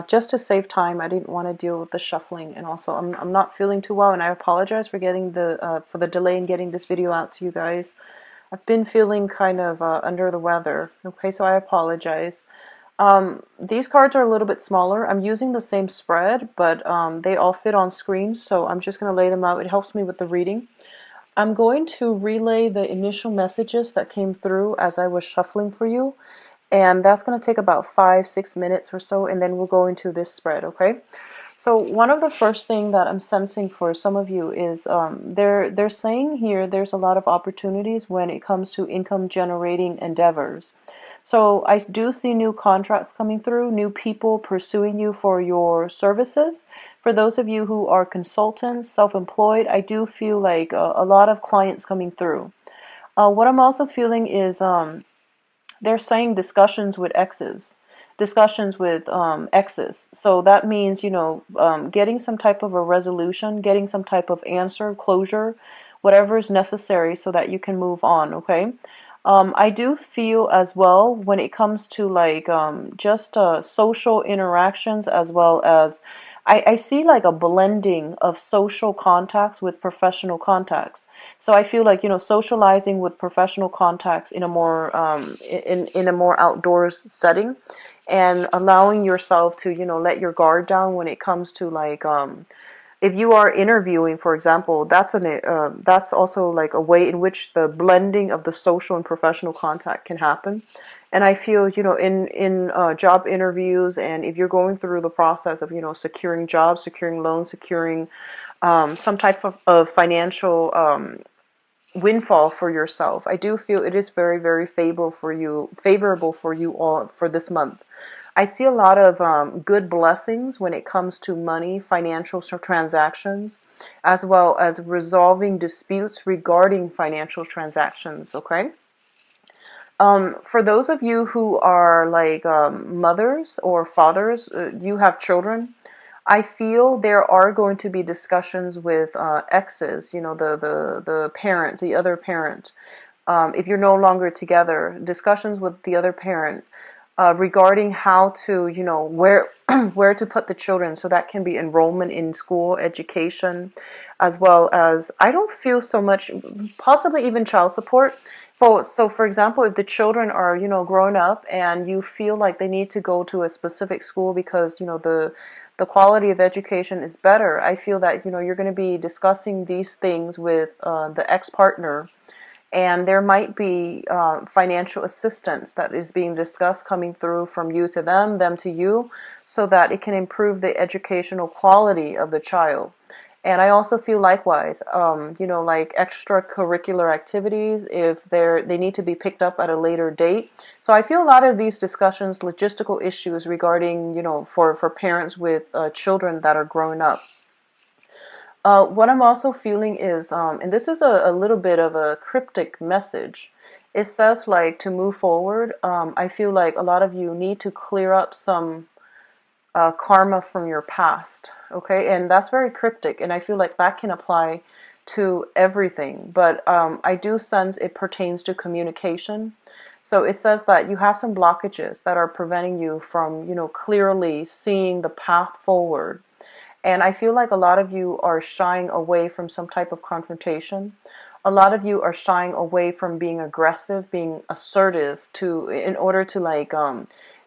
just to save time, I didn't want to deal with the shuffling, and also I'm not feeling too well, and I apologize for getting the delay in getting this video out to you guys. I've been feeling kind of under the weather. Okay, so I apologize. These cards are a little bit smaller. I'm using the same spread, but they all fit on screen, so I'm just going to lay them out. It helps me with the reading. I'm going to relay the initial messages that came through as I was shuffling for you, and that's going to take about 5-6 minutes or so, and then we'll go into this spread, okay? So one of the first thing that I'm sensing for some of you is they're saying here there's a lot of opportunities when it comes to income generating endeavors. So I do see new contracts coming through, new people pursuing you for your services. For those of you who are consultants, self-employed, I do feel like a lot of clients coming through. What I'm also feeling is they're saying discussions with exes. Discussions with exes. So that means, getting some type of a resolution, getting some type of answer, closure, whatever is necessary so that you can move on, okay? I do feel as well when it comes to like just social interactions, as well as I see like a blending of social contacts with professional contacts. So I feel like, socializing with professional contacts in a more in a more outdoors setting, and allowing yourself to, let your guard down when it comes to like if you are interviewing, for example, that's also like a way in which the blending of the social and professional contact can happen. And I feel, in job interviews, and if you're going through the process of, securing jobs, securing loans, securing some type of financial windfall for yourself, I do feel it is very, very favorable for you all for this month. I see a lot of good blessings when it comes to money, financial transactions, as well as resolving disputes regarding financial transactions, okay? For those of you who are like mothers or fathers, you have children, I feel there are going to be discussions with exes, the parent, the other parent. If you're no longer together, discussions with the other parent regarding how to, where where to put the children. So that can be enrollment in school, education, as well as, I don't feel so much, possibly even child support. So for example, if the children are, grown up and you feel like they need to go to a specific school because, the quality of education is better, I feel that, you're going to be discussing these things with the ex-partner, and there might be financial assistance that is being discussed coming through from you to them, them to you, so that it can improve the educational quality of the child. And I also feel likewise, like extracurricular activities, if they need to be picked up at a later date. So I feel a lot of these discussions, logistical issues regarding, for parents with children that are growing up. What I'm also feeling is, and this is a little bit of a cryptic message. It says like to move forward. I feel like a lot of you need to clear up some karma from your past. Okay, and that's very cryptic, and I feel like that can apply to everything. But I do sense it pertains to communication. So it says that you have some blockages that are preventing you from, clearly seeing the path forward. And I feel like a lot of you are shying away from some type of confrontation. A lot of you are shying away from being aggressive, being assertive in order to like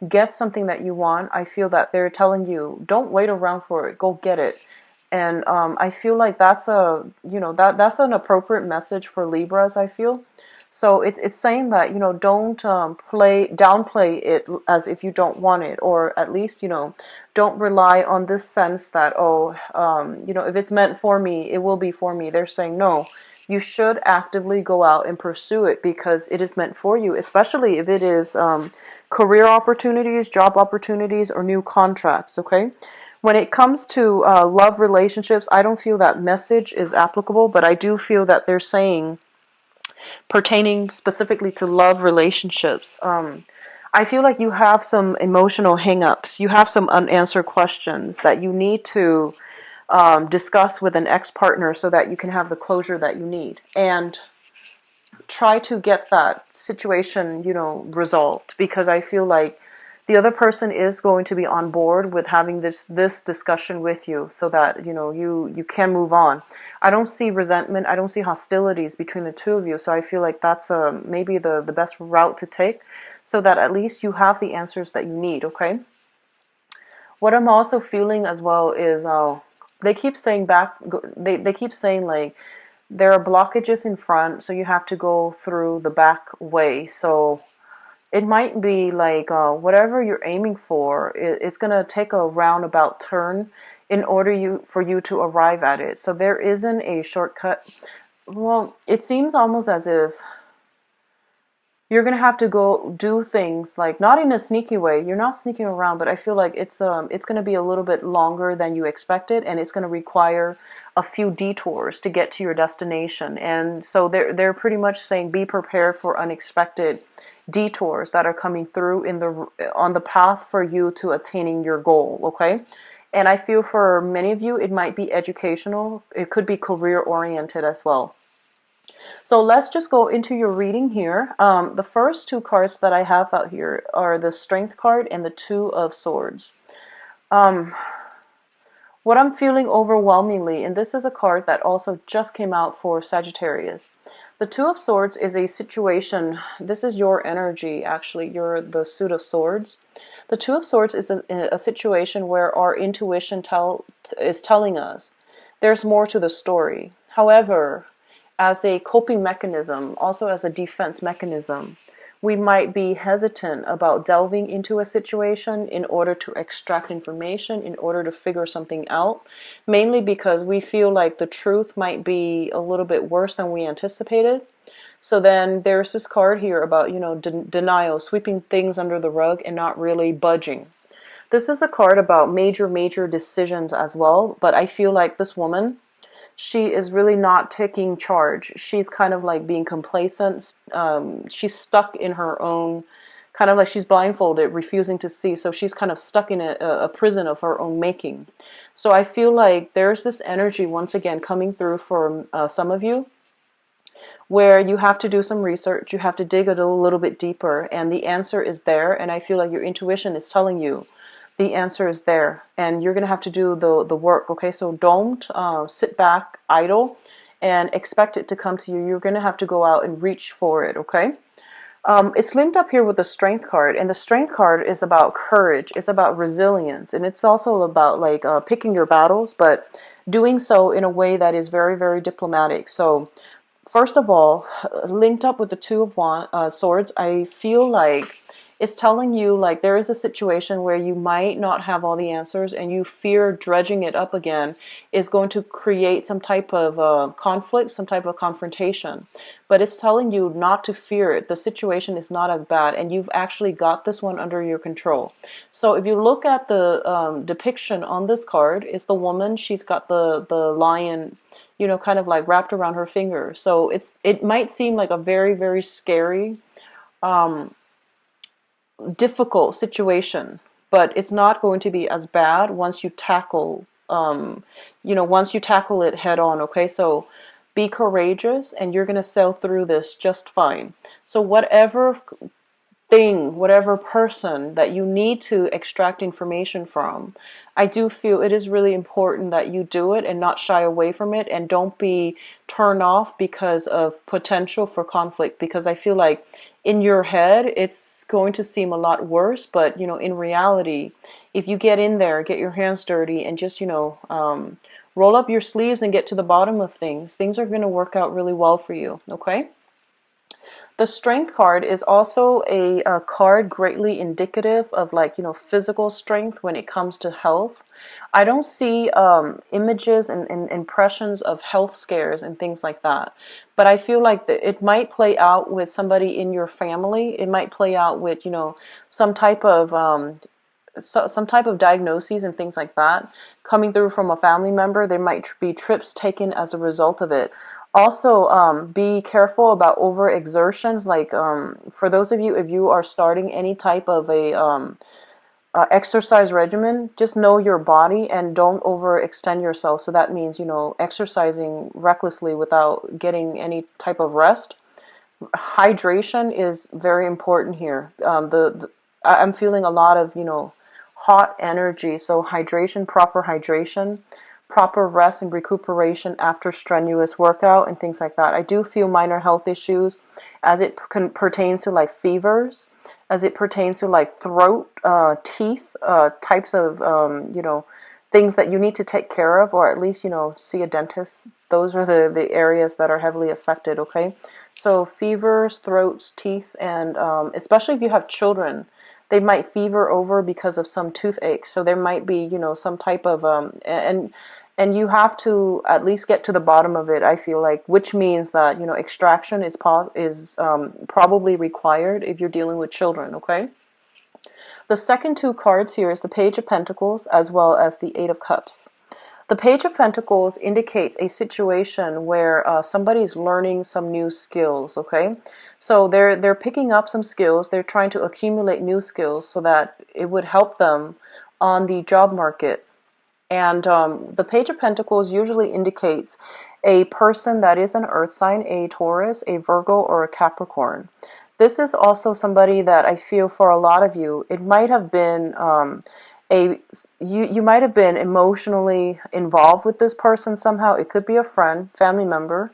get something that you want. I feel that they're telling you, don't wait around for it, go get it. And I feel like that's that's an appropriate message for Libras, I feel. So it's saying that, don't downplay it as if you don't want it, or at least, don't rely on this sense that, oh, if it's meant for me, it will be for me. They're saying, no, you should actively go out and pursue it because it is meant for you, especially if it is career opportunities, job opportunities, or new contracts, okay? When it comes to love relationships, I don't feel that message is applicable, but I do feel that they're saying, pertaining specifically to love relationships, I feel like you have some emotional hangups. You have some unanswered questions that you need to discuss with an ex-partner so that you can have the closure that you need. And try to get that situation, resolved, because I feel like the other person is going to be on board with having this discussion with you, so that you can move on. I don't see resentment, I don't see hostilities between the two of you, so I feel like that's maybe the best route to take, so that at least you have the answers that you need. Okay, what I'm also feeling as well is they keep saying they keep saying like there are blockages in front, so you have to go through the back way. So it might be like whatever you're aiming for, it's going to take a roundabout turn in order for you to arrive at it. So there isn't a shortcut. Well, it seems almost as if you're going to have to go do things, like not in a sneaky way. You're not sneaking around, but I feel like it's going to be a little bit longer than you expected, and it's going to require a few detours to get to your destination. And so they're pretty much saying be prepared for unexpected detours that are coming through on the path for you to attaining your goal. Okay, and I feel for many of you it might be educational, it could be career oriented as well. So let's just go into your reading here. The first two cards that I have out here are the Strength card and the Two of Swords. Um, what I'm feeling overwhelmingly, and this is a card that also just came out for Sagittarius. The Two of Swords is a situation, this is your energy actually, you're the Suit of Swords. The Two of Swords is a situation where our intuition is telling us there's more to the story. However, as a coping mechanism, also as a defense mechanism, we might be hesitant about delving into a situation in order to extract information, in order to figure something out, mainly because we feel like the truth might be a little bit worse than we anticipated. So then there's this card here about, denial, sweeping things under the rug and not really budging. This is a card about major decisions as well, but I feel like this woman, she is really not taking charge. She's kind of like being complacent. She's stuck in her own, kind of like she's blindfolded, refusing to see. So she's kind of stuck in a prison of her own making. So I feel like there's this energy once again coming through for some of you, where you have to do some research, you have to dig a little bit deeper, and the answer is there. And I feel like your intuition is telling you the answer is there, and you're going to have to do the work. Okay, so don't sit back idle and expect it to come to you. You're going to have to go out and reach for it. Okay, it's linked up here with the Strength card, and the Strength card is about courage, it's about resilience, and it's also about like picking your battles, but doing so in a way that is very diplomatic. So first of all, linked up with the Two of Swords, I feel like it's telling you like there is a situation where you might not have all the answers, and you fear dredging it up again is going to create some type of conflict, some type of confrontation. But it's telling you not to fear it. The situation is not as bad, and you've actually got this one under your control. So if you look at the depiction on this card, it's the woman. She's got the lion, kind of like wrapped around her finger. So it might seem like a very scary, difficult situation, but it's not going to be as bad once you tackle, once you tackle it head on. Okay, so be courageous, and you're going to sail through this just fine. So whatever whatever person that you need to extract information from, I do feel it is really important that you do it and not shy away from it, and don't be turned off because of potential for conflict, because I feel like in your head it's going to seem a lot worse, but in reality, if you get in there, get your hands dirty, and just roll up your sleeves and get to the bottom of things are going to work out really well for you. Okay, the Strength card is also a card greatly indicative of like, physical strength when it comes to health. I don't see images and impressions of health scares and things like that. But I feel like it might play out with somebody in your family. It might play out with, some type of some type of diagnoses and things like that coming through from a family member. There might be trips taken as a result of it. Also, be careful about overexertions. Like for those of you, if you are starting any type of a exercise regimen, just know your body and don't overextend yourself. So that means, exercising recklessly without getting any type of rest. Hydration is very important here. I'm feeling a lot of, hot energy. So hydration, proper rest and recuperation after strenuous workout and things like that. I do feel minor health issues as it pertains to like fevers, as it pertains to like throat, teeth, types of, things that you need to take care of, or at least, see a dentist. Those are the areas that are heavily affected, okay? So fevers, throats, teeth, and especially if you have children, they might fever over because of some toothache. So there might be, some type of and you have to at least get to the bottom of it. I feel like, which means that extraction is probably required if you're dealing with children. Okay. The second two cards here is the Page of Pentacles as well as the Eight of Cups. The Page of Pentacles indicates a situation where somebody's learning some new skills, okay? So they're picking up some skills. They're trying to accumulate new skills so that it would help them on the job market. And the Page of Pentacles usually indicates a person that is an earth sign, a Taurus, a Virgo, or a Capricorn. This is also somebody that I feel for a lot of you, it might have been you might have been emotionally involved with this person somehow. It could be a friend, family member,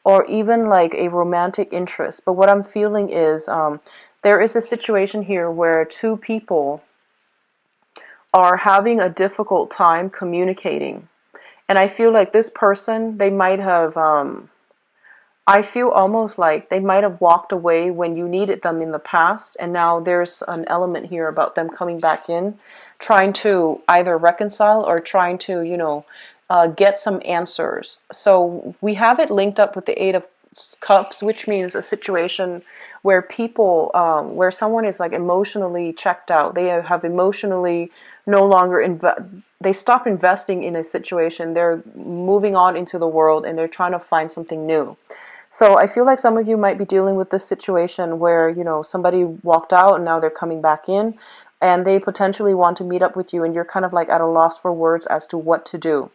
or even like a romantic interest. But what I'm feeling is there is a situation here where two people are having a difficult time communicating. And I feel like this person, they might have, I feel almost like they might have walked away when you needed them in the past. And now there's an element here about them coming back in, trying to either reconcile or trying to, get some answers. So we have it linked up with the Eight of Cups, which means a situation where people, where someone is like emotionally checked out. They have emotionally no longer they stop investing in a situation. They're moving on into the world and they're trying to find something new. So I feel like some of you might be dealing with this situation where, somebody walked out and now they're coming back in and they potentially want to meet up with you and you're kind of like at a loss for words as to what to do.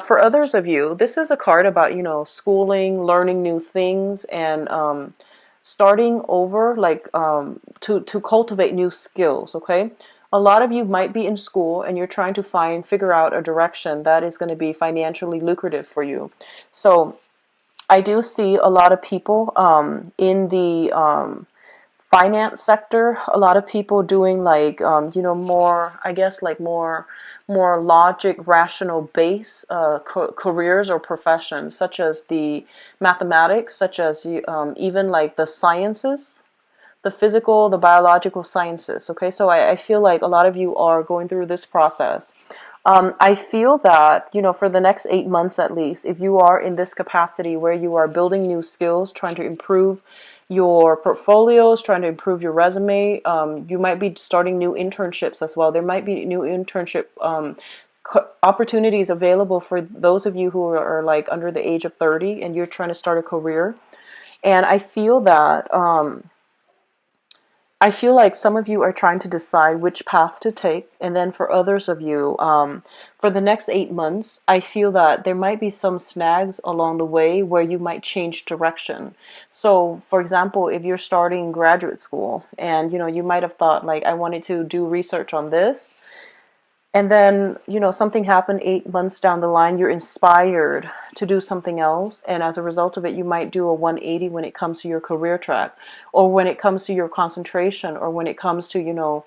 For others of you, this is a card about, schooling, learning new things, and starting over, like to cultivate new skills, okay? A lot of you might be in school and you're trying to figure out a direction that is going to be financially lucrative for you. So I do see a lot of people in the finance sector, a lot of people doing like more, I guess, like more logic, rational base careers or professions, such as the mathematics, such as even like the sciences, the physical, the biological sciences. Okay, so I feel like a lot of you are going through this process. I feel that, for the next 8 months at least, if you are in this capacity where you are building new skills, trying to improve your portfolios, trying to improve your resume, you might be starting new internships as well. There might be new internship opportunities available for those of you who are like under the age of 30 and you're trying to start a career. And I feel that I feel like some of you are trying to decide which path to take, and then for others of you, for the next 8 months, I feel that there might be some snags along the way where you might change direction. So, for example, if you're starting graduate school, and you might have thought like, I wanted to do research on this, and then, something happened 8 months down the line, you're inspired to do something else. And as a result of it, you might do a 180 when it comes to your career track, or when it comes to your concentration, or when it comes to,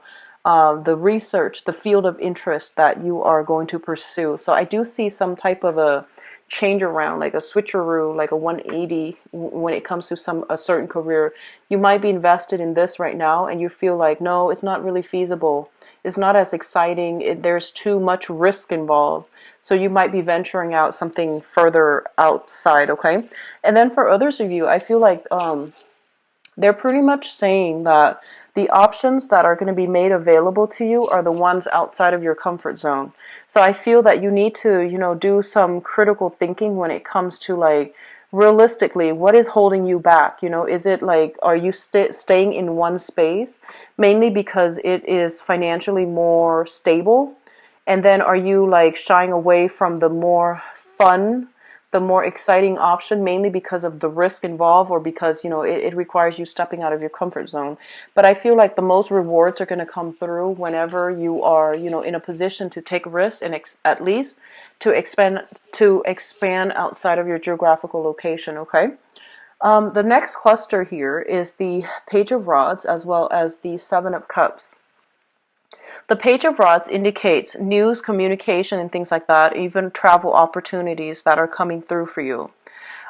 the research, the field of interest that you are going to pursue. So I do see some type of a change around, like a switcheroo, like a 180 when it comes to a certain career. You might be invested in this right now and you feel like, no, it's not really feasible. It's not as exciting. There's too much risk involved. So you might be venturing out something further outside, okay? And then for others of you, I feel like they're pretty much saying that the options that are going to be made available to you are the ones outside of your comfort zone. So I feel that you need to, do some critical thinking when it comes to like, realistically, what is holding you back? Is it like, are you staying in one space mainly because it is financially more stable? And then are you like shying away from the more fun, the more exciting option, mainly because of the risk involved, or because, you know, it requires you stepping out of your comfort zone. But I feel like the most rewards are going to come through whenever you are, you know, in a position to take risks and at least to expand outside of your geographical location. Okay. The next cluster here is the Page of Rods as well as the Seven of Cups. The Page of Rods indicates news, communication, and things like that, even travel opportunities that are coming through for you.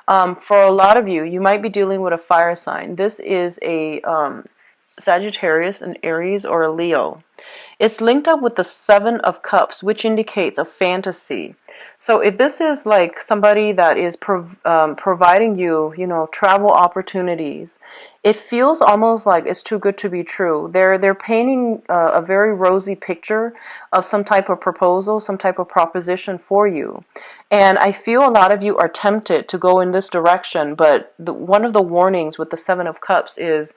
For a lot of you, you might be dealing with a fire sign. This is a Sagittarius, an Aries, or a Leo. It's linked up with the Seven of Cups, which indicates a fantasy. So if this is like somebody that is providing you, you know, travel opportunities, it feels almost like it's too good to be true. They're painting a very rosy picture of some type of proposal, some type of proposition for you. And I feel a lot of you are tempted to go in this direction, but one of the warnings with the Seven of Cups is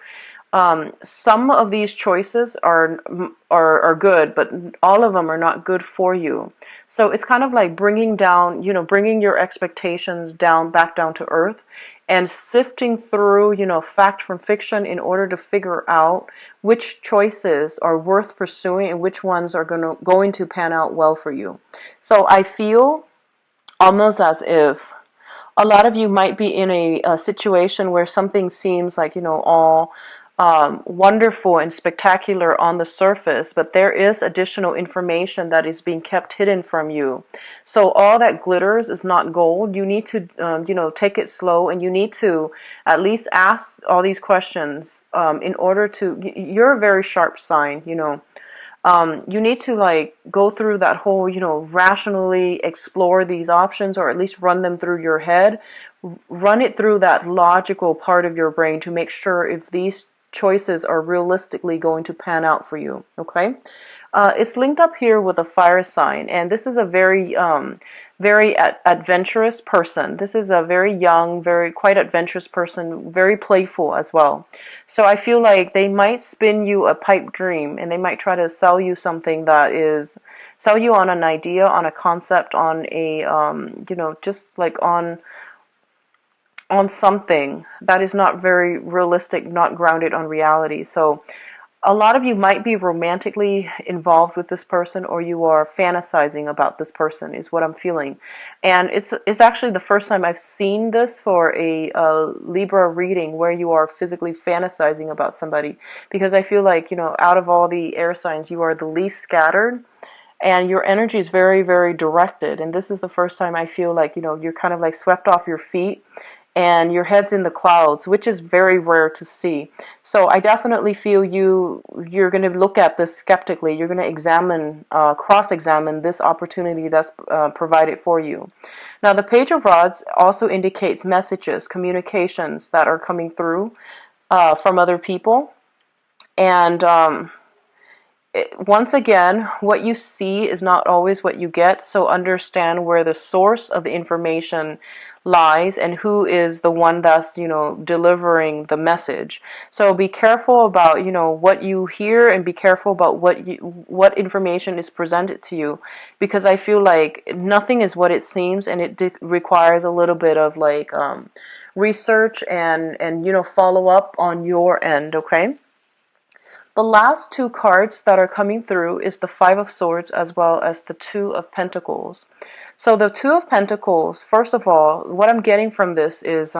some of these choices are good, but all of them are not good for you. So it's kind of like bringing down, you know, bringing your expectations down, back down to earth, and sifting through, you know, fact from fiction in order to figure out which choices are worth pursuing and which ones are going to pan out well for you. So I feel almost as if a lot of you might be in a situation where something seems like, you know, all wonderful and spectacular on the surface, but there is additional information that is being kept hidden from you. So all that glitters is not gold. You need to, you know, take it slow, and you need to at least ask all these questions in order to. You're a very sharp sign, you know. You need to like go through that whole, you know, rationally explore these options, or at least run them through your head, run it through that logical part of your brain to make sure if these choices are realistically going to pan out for you. Okay. It's linked up here with a fire sign, and this is a very adventurous person. This is a very young, very quite adventurous person, very playful as well. So I feel like they might spin you a pipe dream, and they might try to sell you something that is, sell you on an idea, on a concept, on a, you know, just like on something that is not very realistic, not grounded on reality. So a lot of you might be romantically involved with this person, or you are fantasizing about this person, is what I'm feeling. And it's actually the first time I've seen this for a Libra reading where you are physically fantasizing about somebody, because I feel like, you know, out of all the air signs, you are the least scattered, and your energy is very, very directed. And this is the first time I feel like, you know, you're kind of like swept off your feet and your head's in the clouds, which is very rare to see. So I definitely feel you're going to look at this skeptically. You're going to examine, cross-examine this opportunity that's provided for you. Now, the Page of Rods also indicates messages, communications that are coming through from other people. And once again, what you see is not always what you get, so understand where the source of the information lies and who is the one that's, you know, delivering the message. So be careful about, you know, what you hear, and be careful about what information is presented to you, because I feel like nothing is what it seems, and it requires a little bit of like research and you know, follow up on your end. Okay. The last two cards that are coming through is the Five of Swords as well as the Two of Pentacles. So the Two of Pentacles, first of all, what I'm getting from this is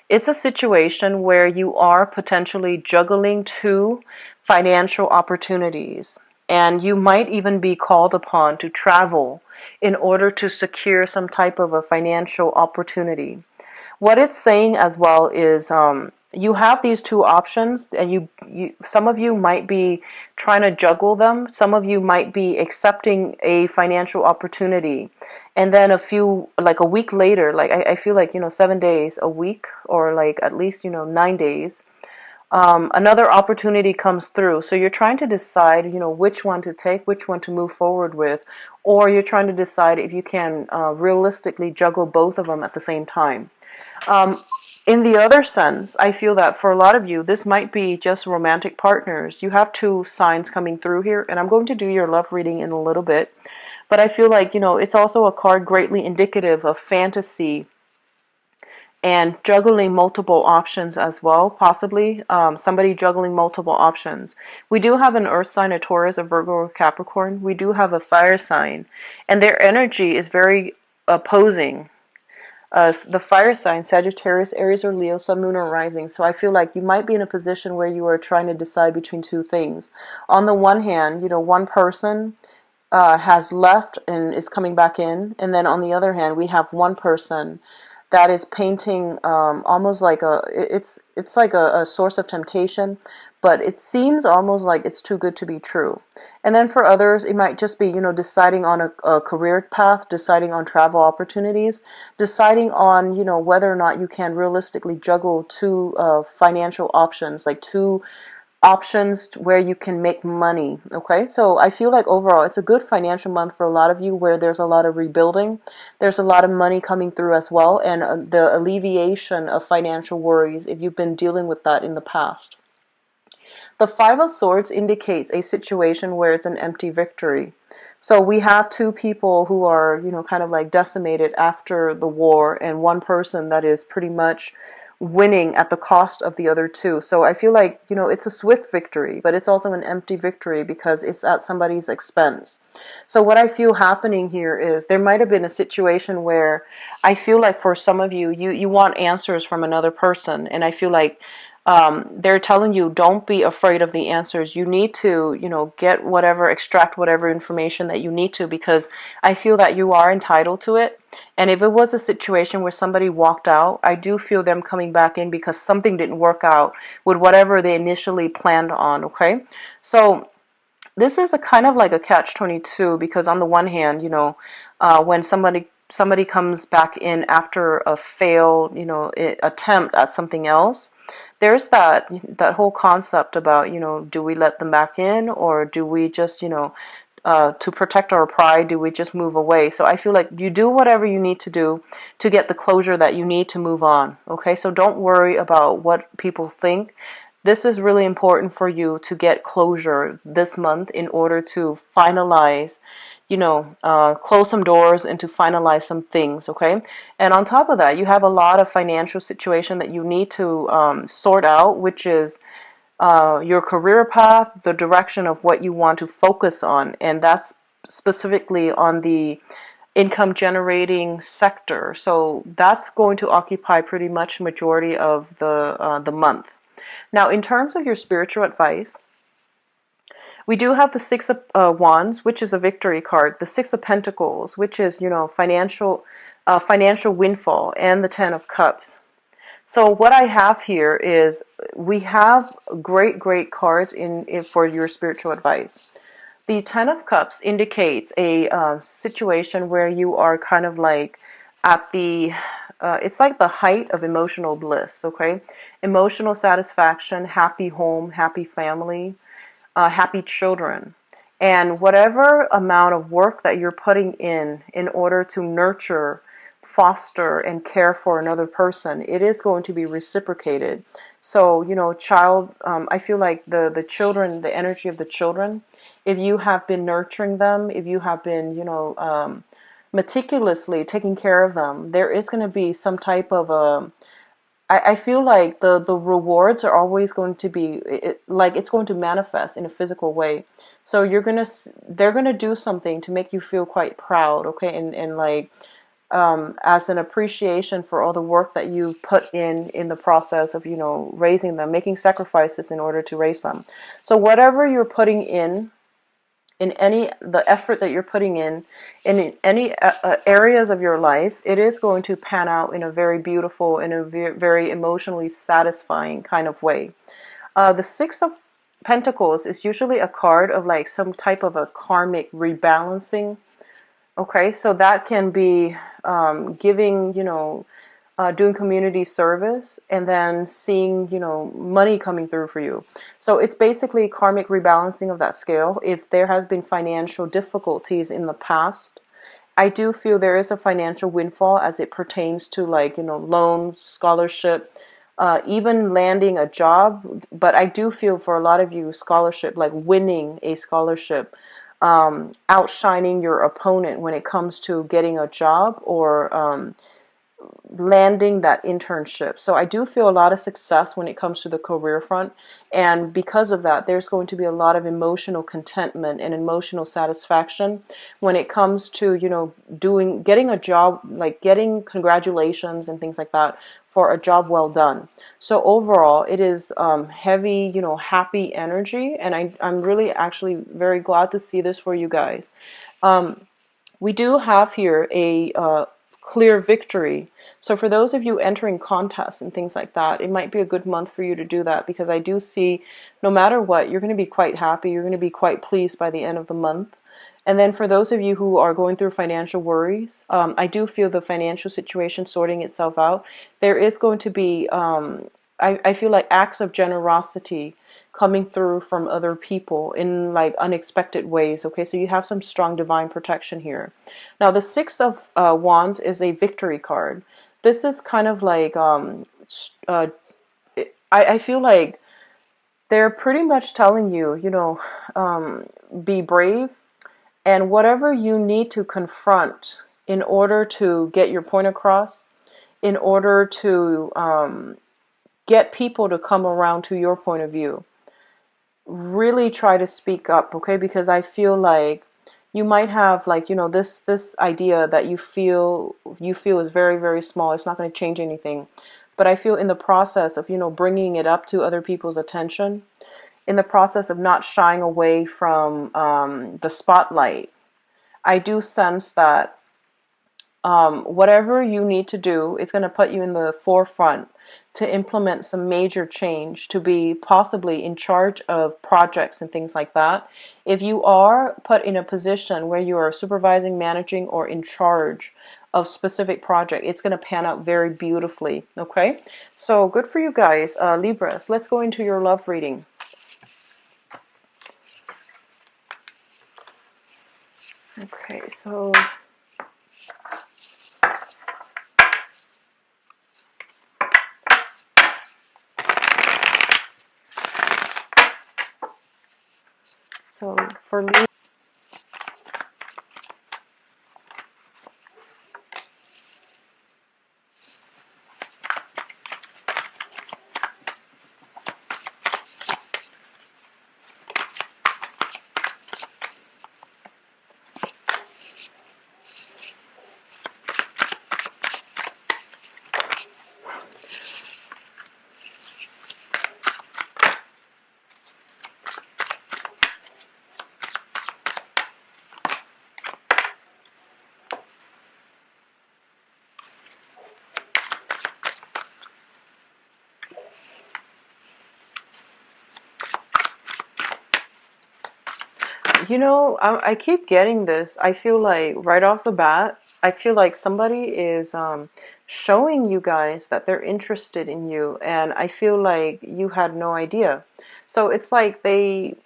it's a situation where you are potentially juggling two financial opportunities. And you might even be called upon to travel in order to secure some type of a financial opportunity. What it's saying as well is you have these two options, and some of you might be trying to juggle them. Some of you might be accepting a financial opportunity, and then like a week later, like I feel like, you know, 7 days, a week, or like at least, you know, 9 days, another opportunity comes through. So you're trying to decide, you know, which one to take, which one to move forward with, or you're trying to decide if you can realistically juggle both of them at the same time. In the other sense, I feel that for a lot of you, this might be just romantic partners. You have two signs coming through here, and I'm going to do your love reading in a little bit. But I feel like, you know, it's also a card greatly indicative of fantasy and juggling multiple options as well, possibly somebody juggling multiple options. We do have an earth sign, a Taurus, a Virgo, or Capricorn. We do have a fire sign, and their energy is very opposing. The fire sign, Sagittarius, Aries, or Leo, Sun, Moon, or Rising. So I feel like you might be in a position where you are trying to decide between two things. On the one hand, one person has left and is coming back in, and then on the other hand, we have one person that is painting almost like it's like a source of temptation, but it seems almost like it's too good to be true. And then for others, it might just be deciding on a career path, deciding on travel opportunities, deciding on whether or not you can realistically juggle two financial options, like two options where you can make money. Okay, so I feel like overall it's a good financial month for a lot of you, where there's a lot of rebuilding, there's a lot of money coming through as well, and the alleviation of financial worries if you've been dealing with that in the past. The Five of Swords indicates a situation where it's an empty victory. So we have two people who are, kind of like decimated after the war, and one person that is pretty much winning at the cost of the other two. So I feel like, it's a swift victory, but it's also an empty victory because it's at somebody's expense. So what I feel happening here is there might have been a situation where I feel like for some of you, you want answers from another person, and I feel like they're telling you, don't be afraid of the answers. You need to, extract whatever information that you need to, because I feel that you are entitled to it. And if it was a situation where somebody walked out, I do feel them coming back in because something didn't work out with whatever they initially planned on, okay? So this is a kind of like a catch-22, because on the one hand, when somebody comes back in after a failed, attempt at something else, there's that whole concept about, do we let them back in, or do we just, to protect our pride, do we just move away? So I feel like you do whatever you need to do to get the closure that you need to move on. Okay, so don't worry about what people think. This is really important for you to get closure this month in order to finalize, close some doors and to finalize some things, okay? And on top of that, you have a lot of financial situation that you need to sort out, which is your career path, the direction of what you want to focus on, and that's specifically on the income generating sector. So that's going to occupy pretty much majority of the month. Now, in terms of your spiritual advice, we do have the Six of Wands, which is a victory card, the Six of Pentacles, which is, financial windfall, and the Ten of Cups. So what I have here is we have great cards in for your spiritual advice. The Ten of Cups indicates a situation where you are kind of like at the it's like the height of emotional bliss, okay? Emotional satisfaction, happy home, happy family, happy children. And whatever amount of work that you're putting in order to nurture, foster, and care for another person, it is going to be reciprocated. So, I feel like the children, the energy of the children, if you have been nurturing them, if you have been, meticulously taking care of them, there is going to be some type of I feel like the rewards are always going to be like it's going to manifest in a physical way. So they're gonna do something to make you feel quite proud, okay, and like as an appreciation for all the work that you put in the process of raising them, making sacrifices in order to raise them. So whatever you're putting in the effort that you're putting in any areas of your life, it is going to pan out in a very beautiful, in a very emotionally satisfying kind of way. The Six of Pentacles is usually a card of like some type of a karmic rebalancing. Okay, so that can be giving, doing community service, and then seeing, money coming through for you. So it's basically karmic rebalancing of that scale. If there has been financial difficulties in the past, I do feel there is a financial windfall as it pertains to like, loans, scholarship, even landing a job. But I do feel for a lot of you, scholarship, like winning a scholarship, outshining your opponent when it comes to getting a job, or landing that internship. So I do feel a lot of success when it comes to the career front. And because of that, there's going to be a lot of emotional contentment and emotional satisfaction when it comes to, you know, getting a job, like getting congratulations and things like that for a job well done. So overall, it is heavy, you know, happy energy. And I'm really actually very glad to see this for you guys. We do have here a clear victory. So for those of you entering contests and things like that, it might be a good month for you to do that, because I do see no matter what, you're going to be quite happy. You're going to be quite pleased by the end of the month. And then for those of you who are going through financial worries, I do feel the financial situation sorting itself out. There is going to be, I feel like acts of generosity coming through from other people in like unexpected ways. Okay, so you have some strong divine protection here. Now the Six of Wands is a victory card. This is kind of like I feel like they're pretty much telling you, you know, be brave, and whatever you need to confront in order to get your point across, in order to get people to come around to your point of view, really try to speak up, okay? Because I feel like you might have, like, you know, this idea that you feel is very, very small. It's not going to change anything. But I feel in the process of, you know, bringing it up to other people's attention, in the process of not shying away from the spotlight, I do sense that whatever you need to do, it's going to put you in the forefront to implement some major change, to be possibly in charge of projects and things like that. If you are put in a position where you are supervising, managing, or in charge of specific project, it's going to pan out very beautifully. Okay, so good for you guys, Libras. Let's go into your love reading. Okay, so for Libra, you know, I keep getting this. I feel like right off the bat, I feel like somebody is showing you guys that they're interested in you, and I feel like you had no idea. So it's like they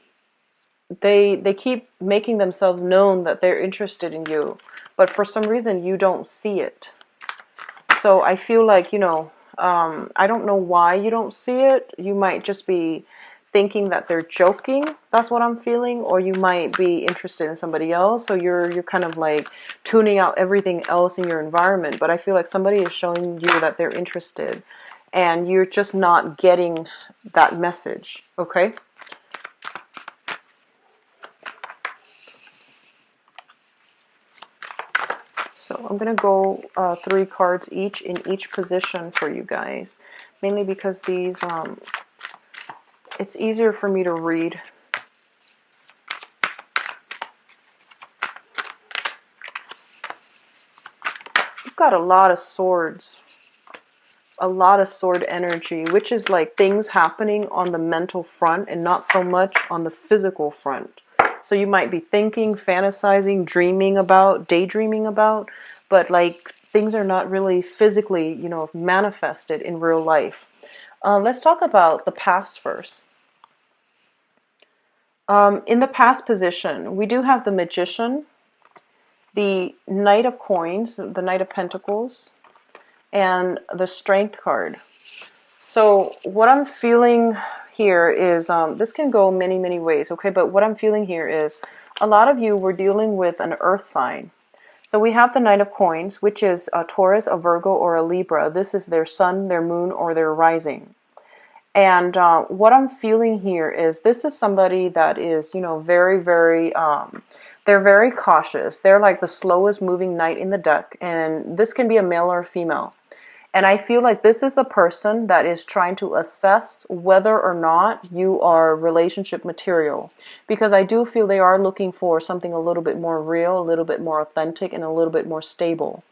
keep making themselves known that they're interested in you, but for some reason you don't see it. So I feel like, you know, I don't know why you don't see it. You might just be thinking that they're joking. That's what I'm feeling. Or you might be interested in somebody else. So you're kind of like tuning out everything else in your environment. But I feel like somebody is showing you that they're interested, and you're just not getting that message. Okay? So I'm going to go 3 cards each in each position for you guys. Mainly because these, it's easier for me to read. You've got a lot of swords. A lot of sword energy, which is like things happening on the mental front and not so much on the physical front. So you might be thinking, fantasizing, dreaming about, daydreaming about, but like things are not really physically, you know, manifested in real life. Let's talk about the past first. In the past position, we do have the Magician, the Knight of Coins, the Knight of Pentacles, and the Strength card. So what I'm feeling here is, this can go many, many ways, okay? But what I'm feeling here is a lot of you were dealing with an earth sign. So we have the Knight of Coins, which is a Taurus, a Virgo, or a Libra. This is their sun, their moon, or their rising. And what I'm feeling here is this is somebody that is, very, very, they're very cautious. They're like the slowest moving knight in the deck. And this can be a male or a female. And I feel like this is a person that is trying to assess whether or not you are relationship material. Because I do feel they are looking for something a little bit more real, a little bit more authentic, and a little bit more stable.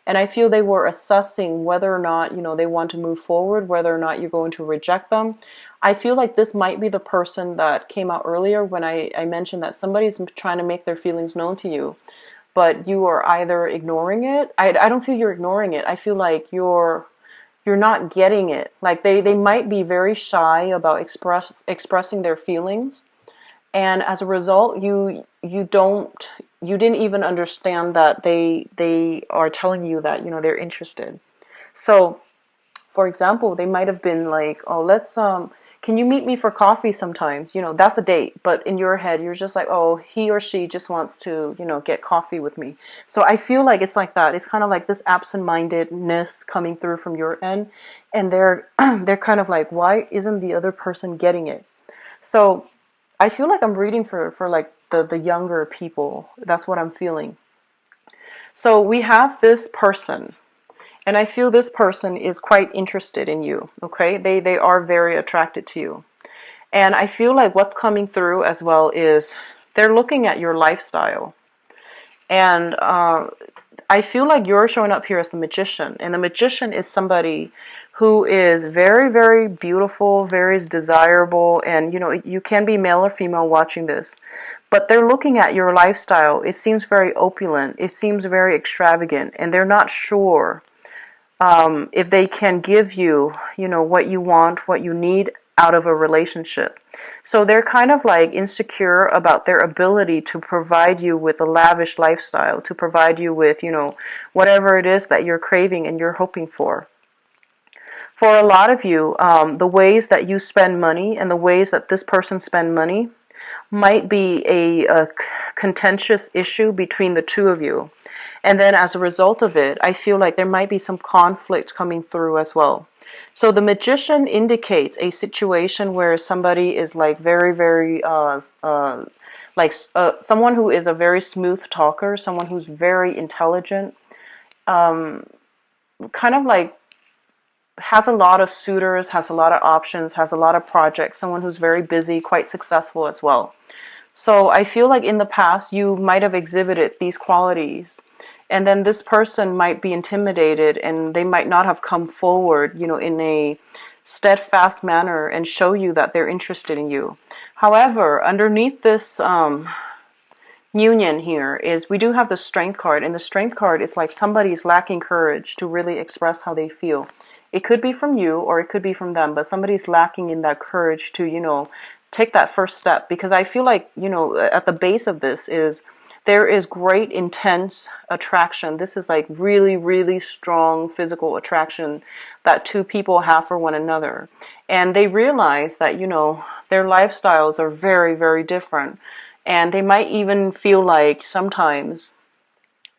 And I feel they were assessing whether or not, they want to move forward, whether or not you're going to reject them. I feel like this might be the person that came out earlier when I mentioned that somebody's trying to make their feelings known to you, but you are either ignoring it. I don't feel you're ignoring it. I feel like you're not getting it. Like they might be very shy about expressing their feelings. And as a result, you didn't even understand that they are telling you that, they're interested. So, for example, they might have been like, "Oh, let's can you meet me for coffee sometimes?" That's a date. But in your head, you're just like, "Oh, he or she just wants to, get coffee with me." So I feel like it's like that. It's kind of like this absent-mindedness coming through from your end, and they're they're kind of like, "Why isn't the other person getting it?" So I feel like I'm reading for like the younger people. That's what I'm feeling. So we have this person. And I feel this person is quite interested in you, okay? They are very attracted to you. And I feel like what's coming through as well is they're looking at your lifestyle. And I feel like you're showing up here as the magician. And the magician is somebody who is very, very beautiful, very desirable. And, you can be male or female watching this. But they're looking at your lifestyle. It seems very opulent. It seems very extravagant. And they're not sure if they can give you, what you want, what you need out of a relationship. So they're kind of like insecure about their ability to provide you with a lavish lifestyle, to provide you with, whatever it is that you're craving and you're hoping for. For a lot of you, the ways that you spend money and the ways that this person spend money might be a contentious issue between the two of you. And then as a result of it, I feel like there might be some conflict coming through as well. So the magician indicates a situation where somebody is like very, very, someone who is a very smooth talker, someone who's very intelligent, kind of like has a lot of suitors, has a lot of options, has a lot of projects, someone who's very busy, quite successful as well. So I feel like in the past you might have exhibited these qualities, and then this person might be intimidated and they might not have come forward, in a steadfast manner and show you that they're interested in you. However, underneath this union here is we do have the Strength card, and the Strength card is like somebody's lacking courage to really express how they feel. It could be from you or it could be from them, but somebody's lacking in that courage to, take that first step. Because I feel like, at the base of this is there is great intense attraction. This is like really, really strong physical attraction that two people have for one another. And they realize that, their lifestyles are very, very different. And they might even feel like sometimes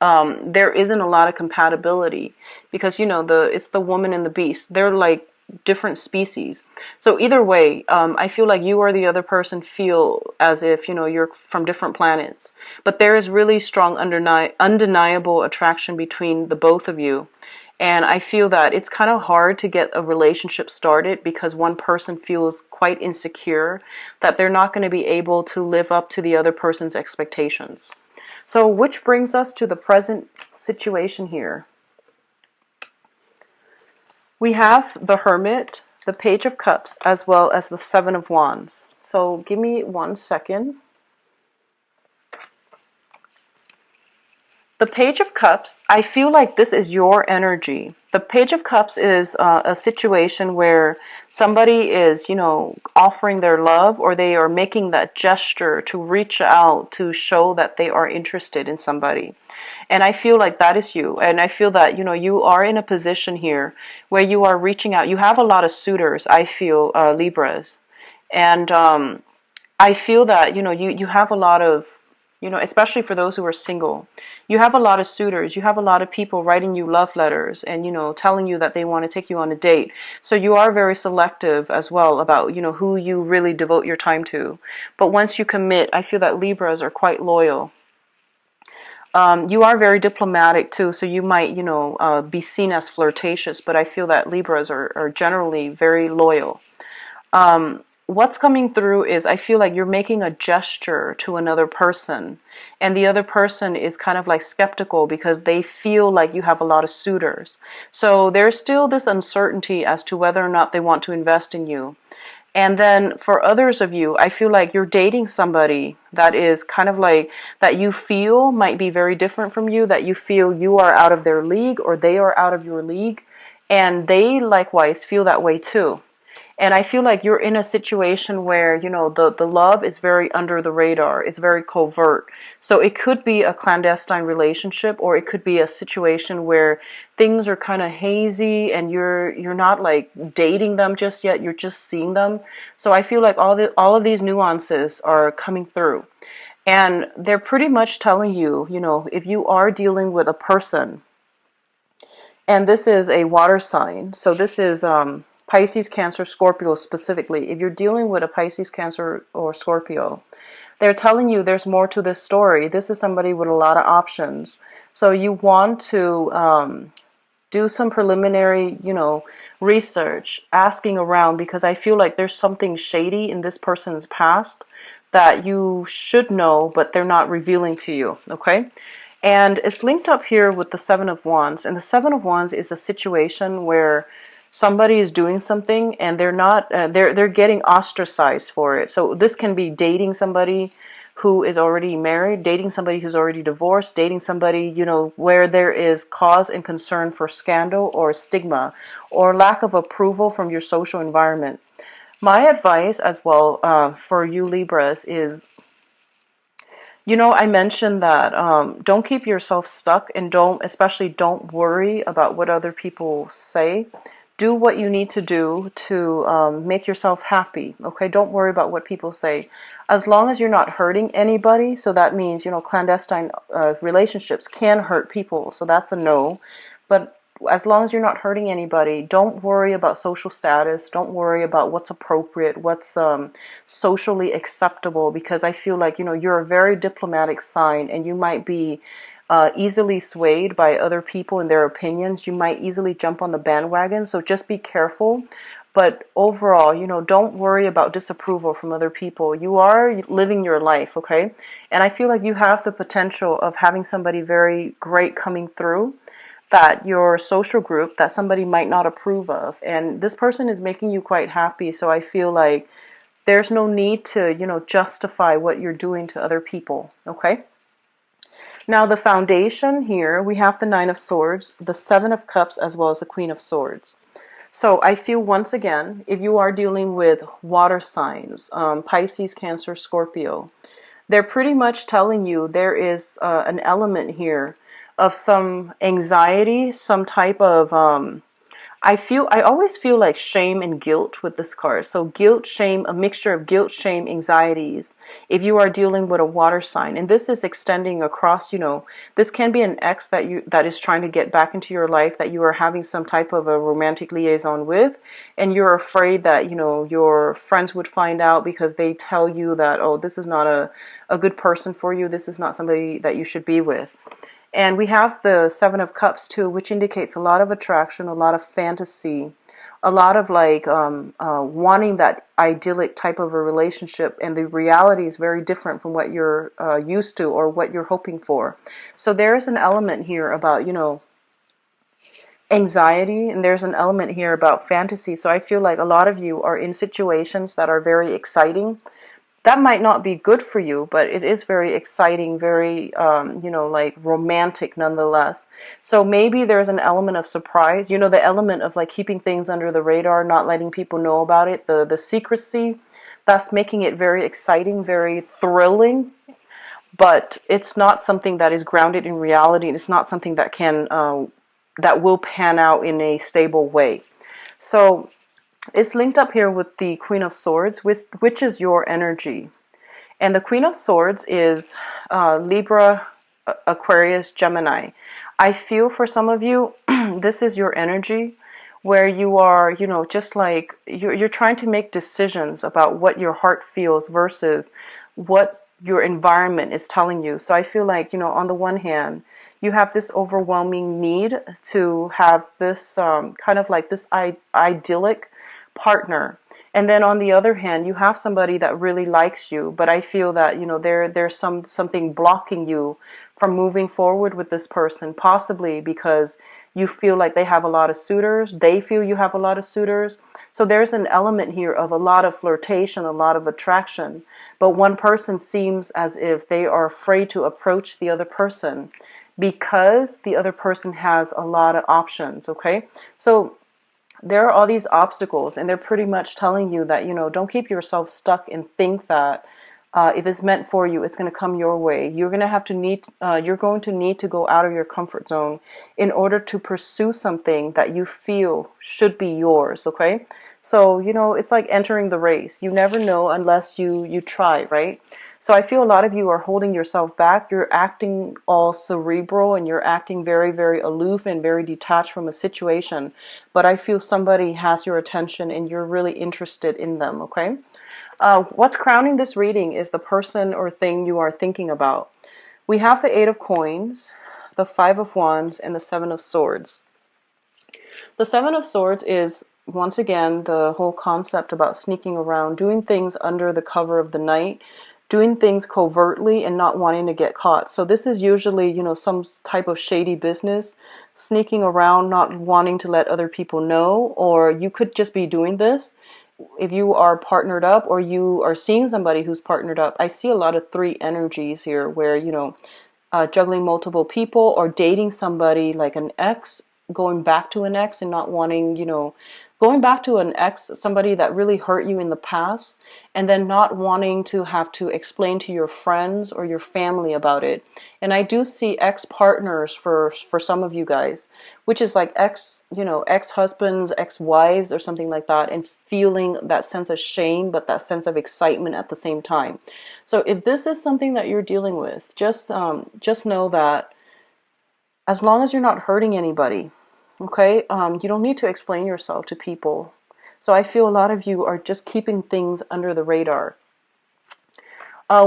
there isn't a lot of compatibility because, it's the woman and the beast. They're like different species. So either way, I feel like you or the other person feel as if, you're from different planets. But there is really strong undeniable attraction between the both of you. And I feel that it's kind of hard to get a relationship started because one person feels quite insecure that they're not going to be able to live up to the other person's expectations. So which brings us to the present situation here. We have the Hermit, the Page of Cups, as well as the Seven of Wands. So give me 1 second. The Page of Cups, I feel like this is your energy. The Page of Cups is a situation where somebody is, offering their love, or they are making that gesture to reach out to show that they are interested in somebody. And I feel like that is you. And I feel that, you are in a position here where you are reaching out. You have a lot of suitors, I feel, Libras. And I feel that, you have a lot of, you know, especially for those who are single. You have a lot of suitors. You have a lot of people writing you love letters and, you know, telling you that they want to take you on a date. So you are very selective as well about, you know, who you really devote your time to. But once you commit, I feel that Libras are quite loyal. You are very diplomatic too, so you might, you know, be seen as flirtatious, but I feel that Libras are generally very loyal. What's coming through is I feel like you're making a gesture to another person, and the other person is kind of like skeptical because they feel like you have a lot of suitors. So there's still this uncertainty as to whether or not they want to invest in you. And then for others of you, I feel like you're dating somebody that is kind of like that you feel might be very different from you, that you feel you are out of their league or they are out of your league, and they likewise feel that way too. And I feel like you're in a situation where, you know, the love is very under the radar. It's very covert. So it could be a clandestine relationship, or it could be a situation where things are kind of hazy and you're not like dating them just yet. You're just seeing them. So I feel like all of these nuances are coming through. And they're pretty much telling you, you know, if you are dealing with a person, and this is a water sign. So this is Pisces, Cancer, Scorpio specifically. If you're dealing with a Pisces, Cancer, or Scorpio, they're telling you there's more to this story. This is somebody with a lot of options. So you want to do some preliminary, you know, research, asking around, because I feel like there's something shady in this person's past that you should know, but they're not revealing to you, okay? And it's linked up here with the Seven of Wands. And the Seven of Wands is a situation where somebody is doing something and they're not, they're getting ostracized for it. So this can be dating somebody who is already married, dating somebody who's already divorced, dating somebody, you know, where there is cause and concern for scandal or stigma or lack of approval from your social environment. My advice as well for you Libras is, you know, I mentioned that don't keep yourself stuck, and especially don't worry about what other people say. Do what you need to do to make yourself happy, okay? Don't worry about what people say. As long as you're not hurting anybody, so that means, you know, clandestine relationships can hurt people, so that's a no. But as long as you're not hurting anybody, don't worry about social status. Don't worry about what's appropriate, what's socially acceptable, because I feel like, you know, you're a very diplomatic sign and you might be easily swayed by other people and their opinions. You might easily jump on the bandwagon, so just be careful. But overall, you know, don't worry about disapproval from other people. You are living your life, okay? And I feel like you have the potential of having somebody very great coming through, that your social group that somebody might not approve of, and this person is making you quite happy. So I feel like there's no need to, you know, justify what you're doing to other people, okay? Now the foundation here, we have the Nine of Swords, the Seven of Cups, as well as the Queen of Swords. So I feel once again, if you are dealing with water signs, Pisces, Cancer, Scorpio, they're pretty much telling you there is an element here of some anxiety, some type of I always feel like shame and guilt with this card. So guilt, shame, a mixture of guilt, shame, anxieties. If you are dealing with a water sign, and this is extending across, you know, this can be an ex that is trying to get back into your life, that you are having some type of a romantic liaison with, and you're afraid that, you know, your friends would find out because they tell you that, oh, this is not a good person for you. This is not somebody that you should be with. And we have the Seven of Cups too, which indicates a lot of attraction, a lot of fantasy, a lot of like wanting that idyllic type of a relationship. And the reality is very different from what you're used to or what you're hoping for. So there's an element here about, you know, anxiety, and there's an element here about fantasy. So I feel like a lot of you are in situations that are very exciting. That might not be good for you, but it is very exciting, very, you know, like romantic nonetheless. So maybe there's an element of surprise, you know, the element of like keeping things under the radar, not letting people know about it, the secrecy, that's making it very exciting, very thrilling, but it's not something that is grounded in reality. It's not something that that will pan out in a stable way. So it's linked up here with the Queen of Swords, which is your energy. And the Queen of Swords is Libra, Aquarius, Gemini. I feel for some of you, this is your energy where you are, you know, just like you're trying to make decisions about what your heart feels versus what your environment is telling you. So I feel like, you know, on the one hand, you have this overwhelming need to have this kind of like this idyllic partner. And then on the other hand, you have somebody that really likes you, but I feel that, you know, there's something blocking you from moving forward with this person, possibly because you feel like they have a lot of suitors, they feel you have a lot of suitors. So there's an element here of a lot of flirtation, a lot of attraction, but one person seems as if they are afraid to approach the other person because the other person has a lot of options, okay? So there are all these obstacles, and they're pretty much telling you that, you know, don't keep yourself stuck and think that if it's meant for you, it's going to come your way. You're going to have to you're going to need to go out of your comfort zone in order to pursue something that you feel should be yours, okay? So, you know, it's like entering the race. You never know unless you try, right? So I feel a lot of you are holding yourself back. You're acting all cerebral and you're acting very, very aloof and very detached from a situation. But I feel somebody has your attention and you're really interested in them, okay? What's crowning this reading is the person or thing you are thinking about. We have the Eight of Coins, the Five of Wands, and the Seven of Swords. The Seven of Swords is, once again, the whole concept about sneaking around, doing things under the cover of the night, doing things covertly and not wanting to get caught. So this is usually, you know, some type of shady business, sneaking around, not wanting to let other people know, or you could just be doing this if you are partnered up or you are seeing somebody who's partnered up. I see a lot of three energies here where, you know, juggling multiple people or dating somebody like an ex, going back to an ex and not wanting, you know, going back to an ex, somebody that really hurt you in the past, and then not wanting to have to explain to your friends or your family about it. And I do see ex-partners for some of you guys, which is like you know, ex-husbands, ex-wives or something like that, and feeling that sense of shame, but that sense of excitement at the same time. So if this is something that you're dealing with, just know that as long as you're not hurting anybody, okay, you don't need to explain yourself to people. So I feel a lot of you are just keeping things under the radar.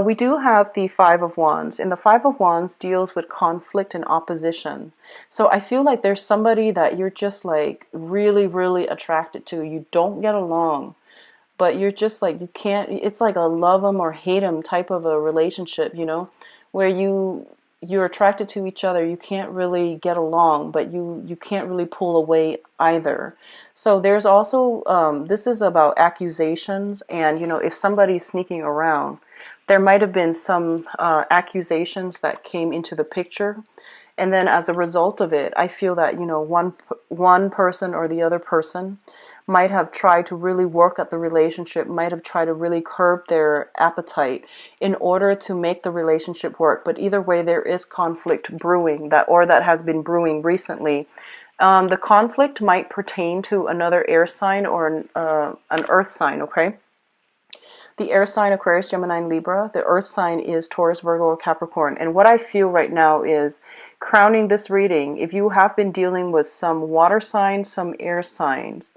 We do have the Five of Wands, and the Five of Wands deals with conflict and opposition. So I feel like there's somebody that you're just like really, really attracted to. You don't get along, but you're just like, you can't, it's like a love them or hate them type of a relationship, you know, where you're attracted to each other. You can't really get along, but you can't really pull away either. So there's also, this is about accusations, and, you know, if somebody's sneaking around, there might have been some accusations that came into the picture. And then as a result of it, I feel that, you know, one person or the other person might have tried to really work at the relationship, might have tried to really curb their appetite in order to make the relationship work. But either way, there is conflict brewing, that has been brewing recently. The conflict might pertain to another air sign or an earth sign, okay? The air sign, Aquarius, Gemini, and Libra. The earth sign is Taurus, Virgo, or Capricorn. And what I feel right now is, crowning this reading, if you have been dealing with some water signs, some air signs,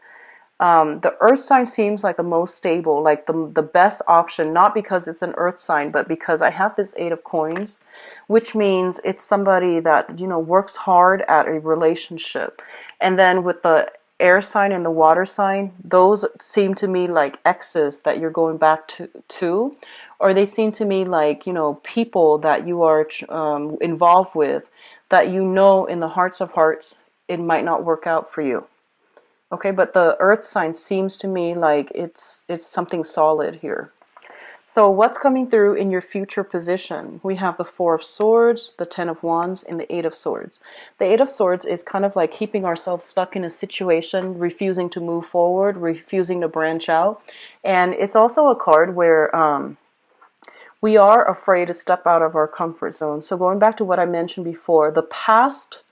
the earth sign seems like the most stable, like the best option, not because it's an earth sign, but because I have this Eight of Coins, which means it's somebody that, you know, works hard at a relationship. And then with the air sign and the water sign, those seem to me like exes that you're going back to, or they seem to me like, you know, people that you are involved with that, you know, in the hearts of hearts, it might not work out for you. Okay, but the earth sign seems to me like it's something solid here. So what's coming through in your future position? We have the Four of Swords, the Ten of Wands, and the Eight of Swords. The Eight of Swords is kind of like keeping ourselves stuck in a situation, refusing to move forward, refusing to branch out. And it's also a card where we are afraid to step out of our comfort zone. So going back to what I mentioned before, the past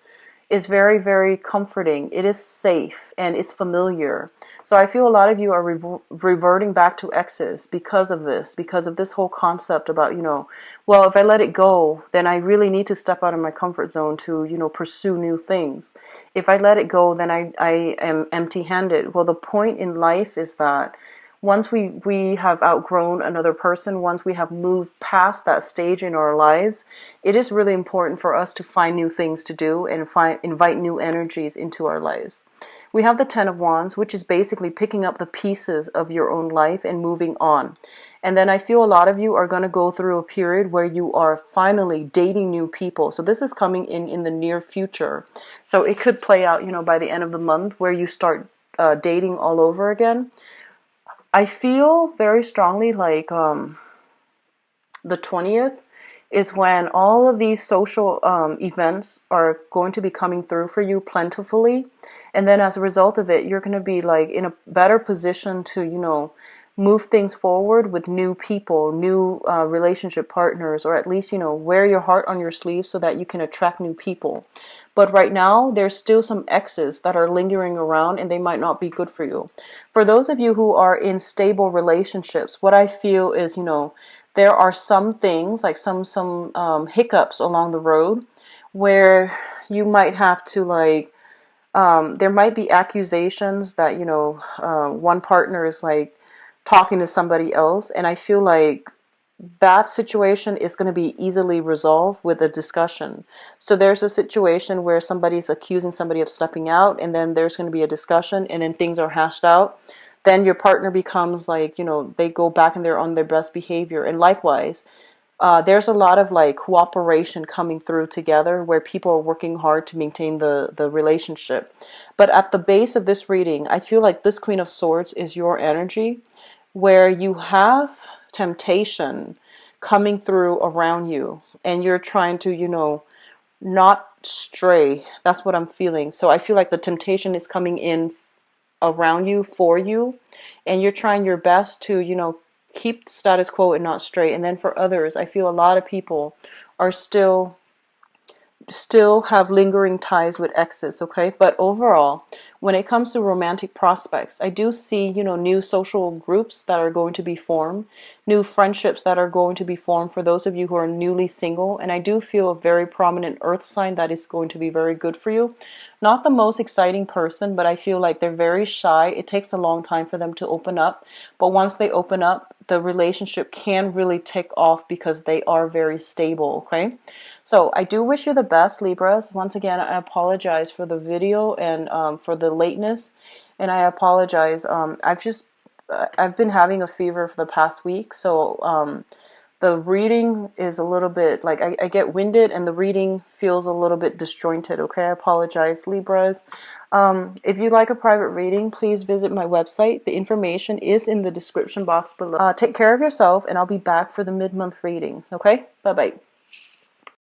is very, very comforting. It is safe and it's familiar. So I feel a lot of you are reverting back to exes because of this whole concept about, well, if I let it go, then I really need to step out of my comfort zone to, pursue new things. If I let it go, then I am empty-handed. Well, the point in life is that once we have outgrown another person, once we have moved past that stage in our lives, it is really important for us to find new things to do and invite new energies into our lives. We have the Ten of Wands, which is basically picking up the pieces of your own life and moving on. And then I feel a lot of you are going to go through a period where you are finally dating new people. So this is coming in the near future. So it could play out, by the end of the month where you start dating all over again. I feel very strongly like the 20th is when all of these social events are going to be coming through for you plentifully. And then as a result of it, you're going to be like in a better position to, move things forward with new people, new relationship partners, or at least, wear your heart on your sleeve so that you can attract new people. But right now, there's still some exes that are lingering around and they might not be good for you. For those of you who are in stable relationships, what I feel is, there are some things like some hiccups along the road where you might have to like there might be accusations that one partner is like talking to somebody else, and I feel like that situation is going to be easily resolved with a discussion. So there's a situation where somebody's accusing somebody of stepping out, and then there's going to be a discussion, and then things are hashed out. Then your partner becomes like, they go back and they're on their best behavior. And likewise, there's a lot of like cooperation coming through together where people are working hard to maintain the relationship. But at the base of this reading, I feel like this Queen of Swords is your energy where you have temptation coming through around you and you're trying to, not stray. That's what I'm feeling. So I feel like the temptation is coming in around you for you, and you're trying your best to, keep the status quo and not stray. And then for others, I feel a lot of people are still have lingering ties with exes, okay? But overall, when it comes to romantic prospects, I do see, new social groups that are going to be formed, new friendships that are going to be formed for those of you who are newly single, and I do feel a very prominent earth sign that is going to be very good for you. Not the most exciting person, but I feel like they're very shy. It takes a long time for them to open up, but once they open up, the relationship can really take off because they are very stable, okay? So I do wish you the best, Libras. Once again, I apologize for the video and for the lateness, and I apologize. I've been having a fever for the past week, so the reading is a little bit like I get winded and the reading feels a little bit disjointed. Okay, I apologize, Libras. If you'd like a private reading, please visit my website. The information is in the description box below. Take care of yourself, and I'll be back for the mid-month reading. Okay, bye-bye.